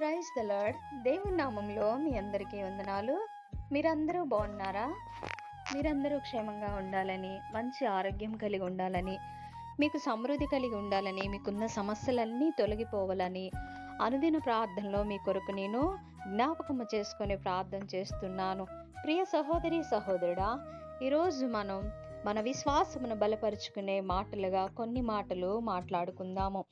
Praise the lord. దేవుని నామంలో మీ అందరికీ వందనాలు. మీరందరూ బాగున్నారా? మీరందరూ క్షేమంగా ఉండాలని, మంచి ఆరోగ్యం కలిగి ఉండాలని, మీకు సమృద్ధి కలిగి ఉండాలని, మీకున్న సమస్యలన్నీ తొలగిపోవాలని అనుదిన ప్రార్థనలో మీ కొరకు నేను జ్ఞాపకము చేసుకొని ప్రార్థన చేస్తున్నాను. ప్రియ సహోదరి సహోదరుడా, ఈరోజు మనం మన విశ్వాసమును బలపరుచుకునే మాటలుగా కొన్ని మాటలు మాట్లాడుకుందాము.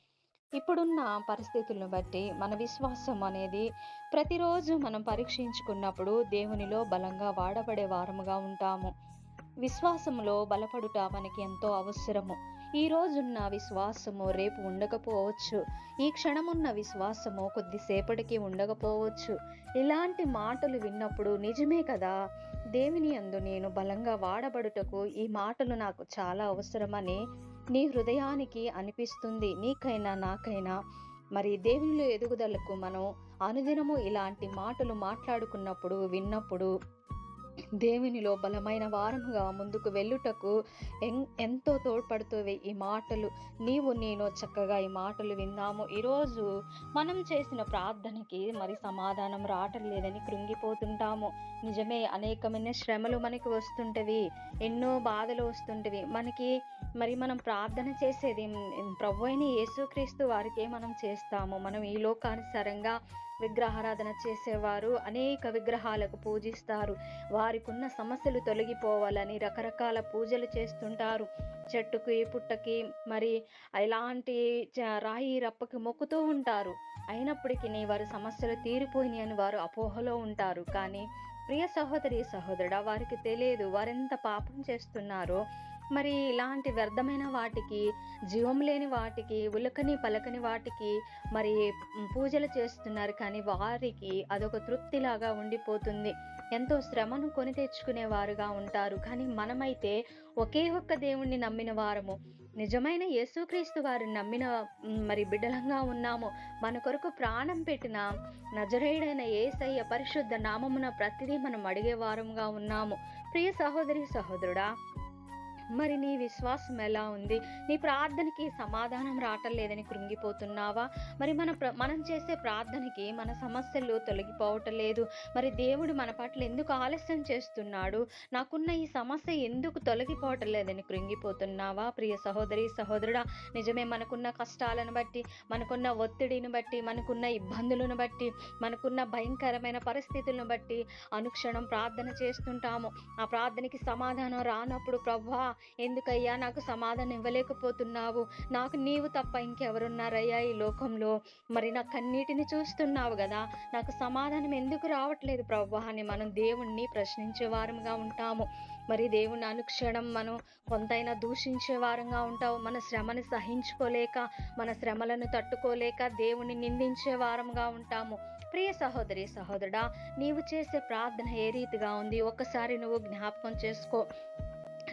ఇప్పుడున్న పరిస్థితులను బట్టి మన విశ్వాసం అనేది ప్రతిరోజు మనం పరీక్షించుకున్నప్పుడు దేవునిలో బలంగా వాడబడే వారముగా ఉంటాము. విశ్వాసములో బలపడుట మనకి ఎంతో అవసరము. ఈ రోజున్న విశ్వాసము రేపు ఉండకపోవచ్చు. ఈ క్షణమున్న విశ్వాసము కొద్దిసేపటికి ఉండకపోవచ్చు. ఇలాంటి మాటలు విన్నప్పుడు నిజమే కదా, దేవుని యందు నేను బలంగా వాడబడుటకు ఈ మాటలు నాకు చాలా అవసరమని నీ హృదయానికి అనిపిస్తుంది. నీకైనా నాకైనా మరి దేవునిలో ఎదుగుదలకు మనం అనుదినము ఇలాంటి మాటలు మాట్లాడుకున్నప్పుడు విన్నప్పుడు దేవునిలో బలమైన వారముగా ముందుకు వెళ్ళుటకు ఎంతో తోడ్పడుతుంది ఈ మాటలు. నీవు నేను చక్కగా ఈ మాటలు విందాము. ఈరోజు మనం చేసిన ప్రార్థనకి మరి సమాధానం రావటం లేదని కృంగిపోతుంటాము. నిజమే, అనేకమైన శ్రమలు మనకి వస్తుంటవి, ఎన్నో బాధలు వస్తుంటవి మనకి. మరి మనం ప్రార్థన చేసేది ప్రభువైన యేసుక్రీస్తు వారికే మనం చేస్తాము. మనం ఈ లోకానుసారంగా విగ్రహారాధన చేసేవారు అనేక విగ్రహాలకు పూజిస్తారు. వారికి ఉన్న సమస్యలు తొలగిపోవాలని రకరకాల పూజలు చేస్తుంటారు. చెట్టుకి పుట్టకి మరి ఇలాంటి రాయి రప్పకి మొక్కుతూ ఉంటారు. అయినప్పటికీ వారి సమస్యలు తీరిపోయినాయి అని వారు అపోహలో ఉంటారు. కానీ ప్రియ సహోదరి సహోదరుడా, వారికి తెలియదు వారెంత పాపం చేస్తున్నారో. మరి ఇలాంటి వ్యర్థమైన వాటికి, జీవం లేని వాటికి, ఉలకని పలకని వాటికి మరి పూజలు చేస్తున్నారు. కానీ వారికి అదొక తృప్తిలాగా ఉండిపోతుంది. ఎంతో శ్రమను కొని తెచ్చుకునే వారుగా ఉంటారు. కానీ మనమైతే ఒకే ఒక్క దేవుణ్ణి నమ్మిన వారము, నిజమైన యేసుక్రీస్తు వారిని నమ్మిన మరి బిడ్డలంగా ఉన్నాము. మన కొరకు ప్రాణం పెట్టిన నజరేయుడైన యేసయ్య పరిశుద్ధ నామమున ప్రతిదీ మనం అడిగే వారంగా ఉన్నాము. ప్రియ సహోదరి సహోదరుడా, మరి నీ విశ్వాసం ఎలా ఉంది? నీ ప్రార్థనకి సమాధానం రావటం లేదని కృంగిపోతున్నావా? మరి మనం చేసే ప్రార్థనకి మన సమస్యలు తొలగిపోవటం లేదు. మరి దేవుడు మన పట్ల ఎందుకు ఆలస్యం చేస్తున్నాడు? నాకున్న ఈ సమస్య ఎందుకు తొలగిపోవటం లేదని కృంగిపోతున్నావా? ప్రియ సహోదరి సహోదరుడా, నిజమే, మనకున్న కష్టాలను బట్టి, మనకున్న ఒత్తిడిని బట్టి, మనకున్న ఇబ్బందులను బట్టి, మనకున్న భయంకరమైన పరిస్థితులను బట్టి అనుక్షణం ప్రార్థన చేస్తుంటాము. ఆ ప్రార్థనకి సమాధానం రానప్పుడు, ప్రభువా ఎందుకయ్యా నాకు సమాధానం ఇవ్వలేకపోతున్నావు? నాకు నీవు తప్ప ఇంకెవరున్నారయ్యా ఈ లోకంలో? మరి నా కన్నీటిని చూస్తున్నావు కదా, నాకు సమాధానం ఎందుకు రావట్లేదు ప్రభువా అని మనం దేవుణ్ణి ప్రశ్నించే వారంగా ఉంటాము. మరి దేవుని అనుక్షణం మనం కొంతైనా దూషించే వారంగా ఉంటాము. మన శ్రమని సహించుకోలేక, మన శ్రమలను తట్టుకోలేక దేవుని నిందించే వారంగా ఉంటాము. ప్రియ సహోదరి సహోదరుడా, నీవు చేసే ప్రార్థన ఏ రీతిగా ఉంది? ఒక్కసారి నువ్వు జ్ఞాపకం చేసుకో.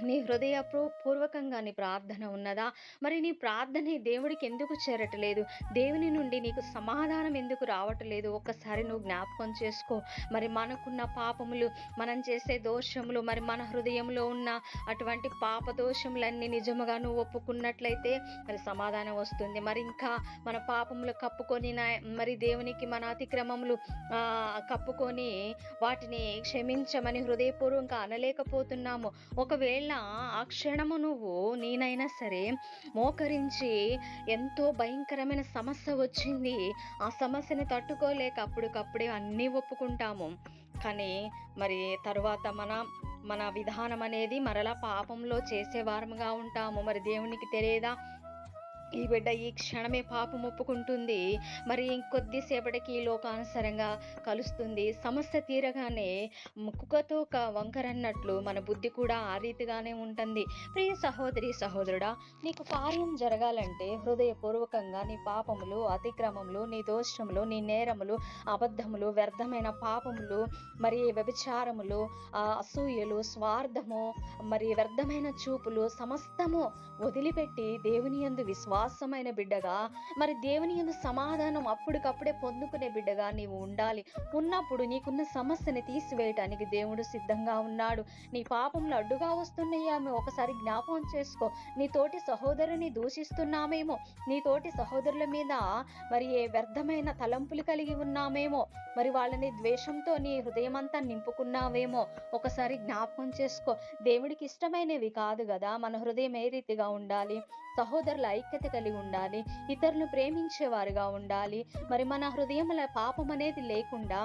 నీ హృదయ పూర్వకంగా నీ ప్రార్థన ఉన్నదా? మరి నీ ప్రార్థన దేవుడికి ఎందుకు చేరటలేదు? దేవుని నుండి నీకు సమాధానం ఎందుకు రావట్లేదు? ఒక్కసారి నువ్వు జ్ఞాపకం చేసుకో. మరి మనకున్న పాపములు, మనం చేసే దోషములు, మరి మన హృదయంలో ఉన్న అటువంటి పాప దోషములన్నీ నిజముగా నువ్వు ఒప్పుకున్నట్లయితే మరి సమాధానం వస్తుంది. మరి ఇంకా మన పాపములు కప్పుకొని మరి దేవునికి మన అతిక్రమములు కప్పుకొని వాటిని క్షమించమని హృదయపూర్వకంగా అనలేకపోతున్నాము. ఒకవేళ ఆ క్షణము నువ్వు నేనైనా సరే మోకరించి ఎంతో భయంకరమైన సమస్య వచ్చింది, ఆ సమస్యని తట్టుకోలేక అప్పటికప్పుడే అన్నీ ఒప్పుకుంటాము. కానీ మరి తరువాత మన విధానం అనేది మరలా పాపంలో చేసేవారముగా ఉంటాము. మరి దేవునికి తెలియదా ఈ బిడ్డ ఈ క్షణమే పాపం ఒప్పుకుంటుంది, మరి ఇంకొద్దిసేపటికి లోకానుసారంగా కలుస్తుంది, సమస్య తీరగానే కుక్కతో వంకరన్నట్లు మన బుద్ధి కూడా ఆ రీతిగానే ఉంటుంది. ప్రియ సహోదరి సహోదరుడా, నీకు కార్యం జరగాలంటే హృదయపూర్వకంగా నీ పాపములు, అతిక్రమములు, నీ దోషములు, నీ నేరములు, అబద్ధములు, వ్యర్థమైన పాపములు, మరి వ్యభిచారములు, అసూయలు, స్వార్థము, మరి వ్యర్థమైన చూపులు సమస్తము వదిలిపెట్టి దేవుని యందు విశ్వాసం నివాసమైన బిడ్డగా, మరి దేవుని యందు సమాధానం అప్పటికప్పుడే పొందుకునే బిడ్డగా నీవు ఉండాలి. ఉన్నప్పుడు నీకున్న సమస్యని తీసివేయటానికి దేవుడు సిద్ధంగా ఉన్నాడు. నీ పాపంలో అడ్డుగా వస్తున్నాయేమో ఒకసారి జ్ఞాపకం చేసుకో. నీ తోటి సహోదరుని దూషిస్తున్నామేమో, నీ తోటి సహోదరుల మీద మరి ఏ వ్యర్థమైన తలంపులు కలిగి ఉన్నామేమో, మరి వాళ్ళని ద్వేషంతో నీ హృదయం అంతా నింపుకున్నావేమో ఒకసారి జ్ఞాపకం చేసుకో. దేవుడికి ఇష్టమైనవి కాదు కదా మన హృదయం ఏ రీతిగా ఉండాలి. సహోదరుల ఐక్యత కలిగి ఉండాలి, ఇతరులను ప్రేమించేవారుగా ఉండాలి. మరి మన హృదయంలో పాపం అనేది లేకుండా,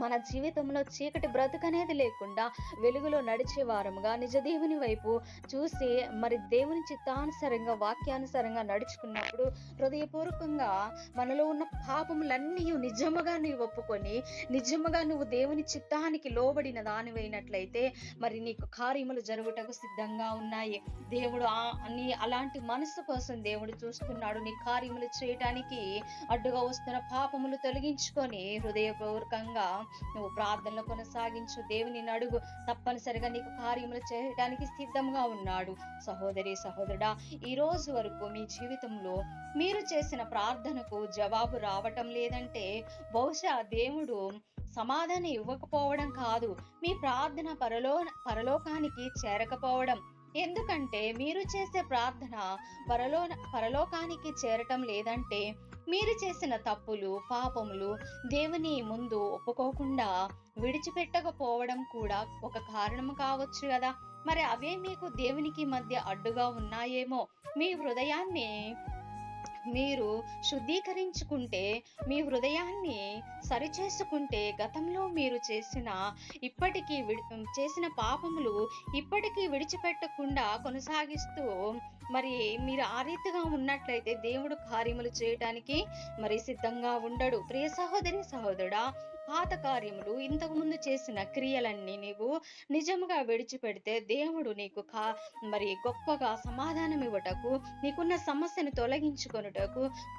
మన జీవితంలో చీకటి బ్రతుకు అనేది లేకుండా వెలుగులో నడిచే వారముగా నిజ దేవుని వైపు చూసి మరి దేవుని చిత్తానుసారంగా వాక్యానుసారంగా నడుచుకున్నప్పుడు హృదయపూర్వకంగా మనలో ఉన్న పాపములన్నీ నిజముగా నీవు ఒప్పుకొని నిజముగా నువ్వు దేవుని చిత్తానికి లోబడిన దానివైనట్లయితే మరి నీకు కార్యములు జరుగుటకు సిద్ధంగా ఉన్నాయి. దేవుడు నీ అలాంటి మనసు కోసం దేవుడు చూస్తున్నాడు. నీ కార్యములు చేయటానికి అడ్డుగా వస్తున్న పాపములు తొలగించుకొని హృదయపూర్వకంగా నువ్వు ప్రార్థనలు కొనసాగించు. దేవుని అడుగు, తప్పనిసరిగా నీకు కార్యములు చేయడానికి సిద్ధంగా ఉన్నాడు. సహోదరి సహోదరుడా, ఈ రోజు వరకు మీ జీవితంలో మీరు చేసిన ప్రార్థనకు జవాబు రావటం లేదంటే బహుశా దేవుడు సమాధానం ఇవ్వకపోవడం కాదు, మీ ప్రార్థన పరలోకానికి చేరకపోవడం. ఎందుకంటే మీరు చేసే ప్రార్థన పరలోకానికి చేరటం లేదంటే మీరు చేసిన తప్పులు పాపములు దేవుని ముందు ఒప్పుకోకుండా విడిచిపెట్టకపోవడం కూడా ఒక కారణం కావచ్చు కదా. మరి అవే మీకు దేవునికి మధ్య అడ్డుగా ఉన్నాయేమో. మీ హృదయాన్ని మీరు శుద్ధీకరించుకుంటే, మీ హృదయాన్ని సరిచేసుకుంటే, గతంలో మీరు ఇప్పటికీ చేసిన పాపములు ఇప్పటికీ విడిచిపెట్టకుండా కొనసాగిస్తూ మరి మీరు ఆ రీతిగా ఉన్నట్లయితే దేవుడు కార్యములు చేయటానికి మరి సిద్ధంగా ఉండడు. ప్రియ సహోదరి సహోదరుడా, పాత కార్యములు ఇంతకు ముందు చేసిన క్రియలన్నీ నీవు నిజముగా విడిచిపెడితే దేవుడు నీకు మరి గొప్పగా సమాధానం ఇవ్వటకు, నీకున్న సమస్యను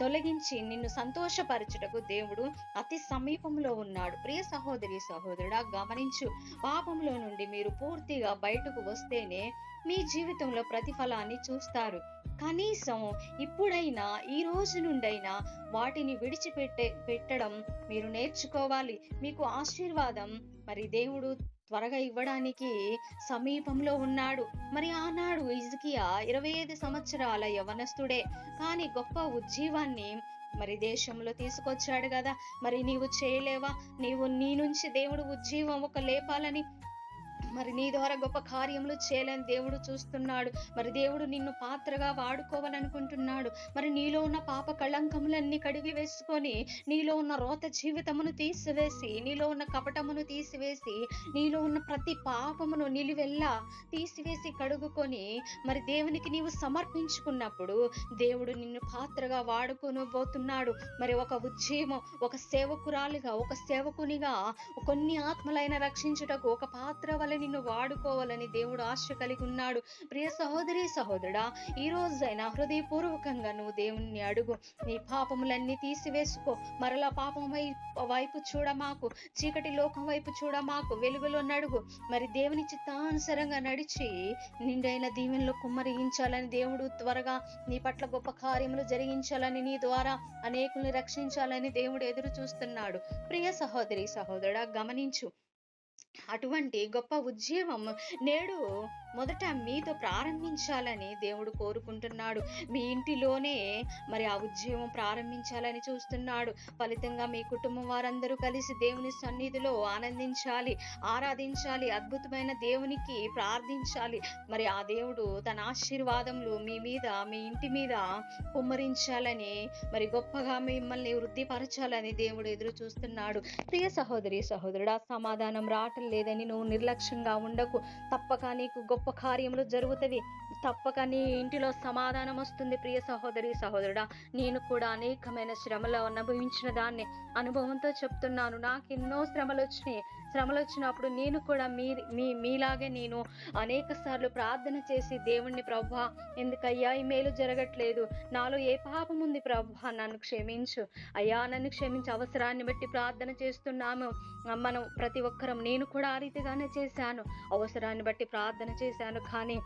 తొలగించి నిన్ను సంతోషపరచుటకు దేవుడు అతి సమీపంలో ఉన్నాడు. ప్రియ సహోదరి సహోదరుడా, గమనించు. పాపంలో నుండి మీరు పూర్తిగా బయటకు వస్తేనే మీ జీవితంలో ప్రతిఫలాన్ని చూస్తారు. కనీసం ఇప్పుడైనా, ఈ రోజు నుండైనా వాటిని పెట్టడం మీరు నేర్చుకోవాలి. మీకు ఆశీర్వాదం మరి దేవుడు త్వరగా ఇవ్వడానికి సమీపంలో ఉన్నాడు. మరి ఆనాడు హిజ్కియా 25 సంవత్సరాల యవనస్తుడే, కానీ గొప్ప ఉజ్జీవాన్ని మరి దేశంలో తీసుకొచ్చాడు కదా. మరి నీవు చేయలేవా? నీ నుంచి దేవుడు ఉజ్జీవం లేపాలని, మరి నీ ద్వారా గొప్ప కార్యములు చేయాలని దేవుడు చూస్తున్నాడు. మరి దేవుడు నిన్ను పాత్రగా వాడుకోవాలనుకుంటున్నాడు. మరి నీలో ఉన్న పాప కళంకములన్నీ కడిగి వేసుకొని, నీలో ఉన్న రోత జీవితమును తీసివేసి, నీలో ఉన్న కపటమును తీసివేసి, నీలో ఉన్న ప్రతి పాపమును నిలువెల్లా తీసివేసి కడుగుకొని మరి దేవునికి నీవు సమర్పించుకున్నప్పుడు దేవుడు నిన్ను పాత్రగా వాడుకోబోతున్నాడు. మరి ఒక ఉజ్జీవం, ఒక సేవకురాలిగా, ఒక సేవకునిగా కొన్ని ఆత్మలైన రక్షించుటకు ఒక పాత్ర వలె నిన్ను వాడుకోవాలని దేవుడు ఆశ కలిగి ఉన్నాడు. ప్రియ సహోదరి సహోదరుడా, ఈ రోజైనా హృదయపూర్వకంగా నువ్వు దేవుణ్ణి అడుగు. నీ పాపములన్నీ తీసివేసుకో. మరలా పాపం వైపు చూడమాకు, చీకటి లోకం వైపు చూడమాకు, వెలుగులో నడుగు. మరి దేవుని చిత్తానుసారంగా నడిచి నిండైన దీవెనలో కుమ్మరించాలని దేవుడు త్వరగా నీ పట్ల గొప్ప కార్యములు జరిగించాలని, నీ ద్వారా అనేకుల్ని రక్షించాలని దేవుడు ఎదురు చూస్తున్నాడు. ప్రియ సహోదరి సహోదరుడా, గమనించు. అటువంటి గొప్ప ఉద్యమం నేడు మొదట మీతో ప్రారంభించాలని దేవుడు కోరుకుంటున్నాడు. మీ ఇంటిలోనే మరి ఆ ఉద్యమం ప్రారంభించాలని చూస్తున్నాడు. ఫలితంగా మీ కుటుంబం వారందరూ కలిసి దేవుని సన్నిధిలో ఆనందించాలి, ఆరాధించాలి, అద్భుతమైన దేవునికి ప్రార్థించాలి. మరి ఆ దేవుడు తన ఆశీర్వాదములు మీ మీద, మీ ఇంటి మీద కుమ్మరించాలని, మరి గొప్పగా మిమ్మల్ని వృద్ధిపరచాలని దేవుడు ఎదురు చూస్తున్నాడు. ప్రియ సహోదరి సహోదరుడా, సమాధానం రావటం లేదని నువ్వు నిర్లక్ష్యంగా ఉండకు. తప్పక నీకు గొప్ప కార్యములు జరుగుతవి. తప్పక నీ ఇంటిలో సమాధానం వస్తుంది. ప్రియ సహోదరి సహోదరుడా, నేను కూడా అనేకమైన శ్రమలు అనుభవించిన దాన్ని అనుభవంతో చెప్తున్నాను. నాకు ఎన్నో శ్రమలు వచ్చినప్పుడు నేను కూడా మీలాగే నేను అనేక సార్లు ప్రార్థన చేసి దేవుణ్ణి, ప్రభువా ఎందుకయ్యా ఈ మేలు జరగట్లేదు, నాలో ఏ పాపం ఉంది ప్రభువా, నన్ను క్షమించు అయ్యా, నన్ను క్షమించు. అవసరాన్ని బట్టి ప్రార్థన చేస్తున్నాము మనం ప్రతి ఒక్కరం. నేను కూడా ఆ రీతిగానే చేశాను, అవసరాన్ని బట్టి ప్రార్థన చేశాను. కానీ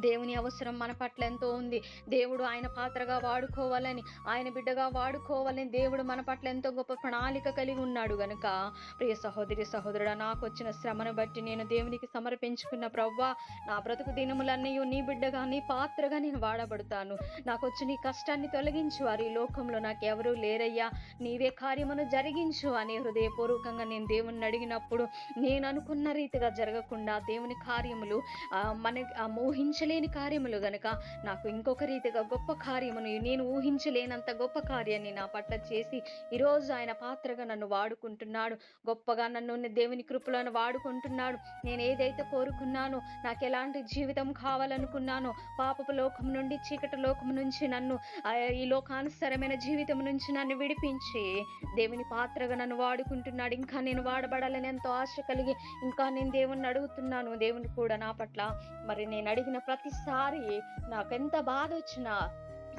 దేవుని అవసరం మన పట్ల ఎంతో ఉంది. దేవుడు ఆయన పాత్రగా వాడుకోవాలని, ఆయన బిడ్డగా వాడుకోవాలని దేవుడు మన పట్ల ఎంతో గొప్ప ప్రణాళిక కలిగి ఉన్నాడు గనుక ప్రియ సహోదరి సహోదరుడా, నాకు వచ్చిన శ్రమను బట్టి నేను దేవునికి సమర్పించుకున్న ప్రవ్వా, నా బ్రతుకు దినములన్నీ నీ బిడ్డగా నీ పాత్రగా నేను వాడబడతాను. నాకు వచ్చి నీ కష్టాన్ని తొలగించు, వారి లోకంలో నాకు ఎవరూ లేరయ్యా, నీవే కార్యమును జరిగించు అని హృదయపూర్వకంగా నేను దేవుణ్ణి అడిగినప్పుడు నేను అనుకున్న రీతిగా జరగకుండా దేవుని కార్యములు ఊహించలేని కార్యములు గనక నాకు ఇంకొక రీతిగా గొప్ప కార్యమును, నేను ఊహించలేనంత గొప్ప కార్యాన్ని నా పట్ల చేసి ఈరోజు ఆయన పాత్రగా నన్ను వాడుకుంటున్నాడు. గొప్పగా నన్ను దేవుని కృపలను వాడుకుంటున్నాడు. నేను ఏదైతే కోరుకున్నానో, నాకు ఎలాంటి జీవితం కావాలనుకున్నానో, పాపపు లోకం నుండి చీకటి లోకం నుంచి నన్ను, ఈ లోకానుసరమైన జీవితం నుంచి నన్ను విడిపించి దేవుని పాత్రగా నన్ను వాడుకుంటున్నాడు. ఇంకా నేను వాడబడాలని ఎంతో ఆశ కలిగి ఇంకా నేను దేవుణ్ణి అడుగుతున్నాను. దేవుని కూడా నా పట్ల మరి నేను అడిగిన ప్రతిసారి నాకెంత బాధ వచ్చినా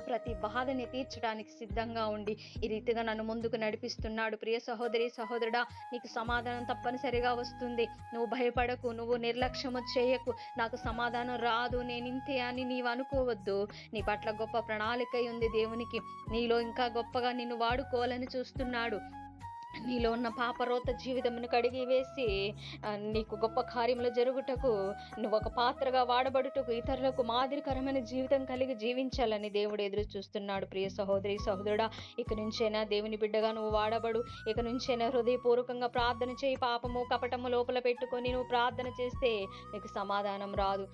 ప్రతి బాధని తీర్చడానికి సిద్ధంగా ఉండి ఈ రీతిగా నన్ను ముందుకు నడిపిస్తున్నాడు. ప్రియ సహోదరి సహోదరుడా, నీకు సమాధానం తప్పనిసరిగా వస్తుంది. నువ్వు భయపడకు, నువ్వు నిర్లక్ష్యము చేయకు. నాకు సమాధానం రాదు, నేను ఇంతే అని నీవు అనుకోవద్దు. నీ పట్ల గొప్ప ప్రణాళిక ఉంది దేవునికి. నీలో ఇంకా గొప్పగా నిన్ను వాడుకోవాలని చూస్తున్నాడు. నీలో ఉన్న పాపరోత జీవితమును కడిగి వేసి నీకు గొప్ప కార్యములు జరుగుటకు, నువ్వు ఒక పాత్రగా వాడబడుటకు, ఇతరులకు మాదిరికరమైన జీవితం కలిగి జీవించాలని దేవుడు ఎదురు చూస్తున్నాడు. ప్రియ సహోదరి సహోదరుడా, ఇక నుంచైనా దేవుని బిడ్డగా నువ్వు వాడబడు. ఇక నుంచైనా హృదయపూర్వకంగా ప్రార్థన చేయి. పాపము కపటము లోపల పెట్టుకొని నువ్వు ప్రార్థన చేస్తే నీకు సమాధానం రాదు.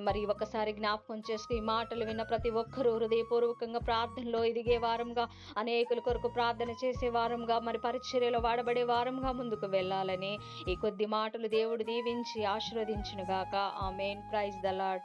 మరి ఒకసారి జ్ఞాపకం చేసుకు, ఈ మాటలు విన్న ప్రతి ఒక్కరూ హృదయపూర్వకంగా ప్రార్థనలో ఎదిగే వారంగా, అనేకుల కొరకు ప్రార్థన చేసే వారంగా, మరి పరిచర్యలో వాడబడే వారంగా ముందుకు వెళ్ళాలని ఈ కొద్ది మాటలు దేవుడు దీవించి ఆశీర్వదించును గాక. ఆమేన్. Praise the lord.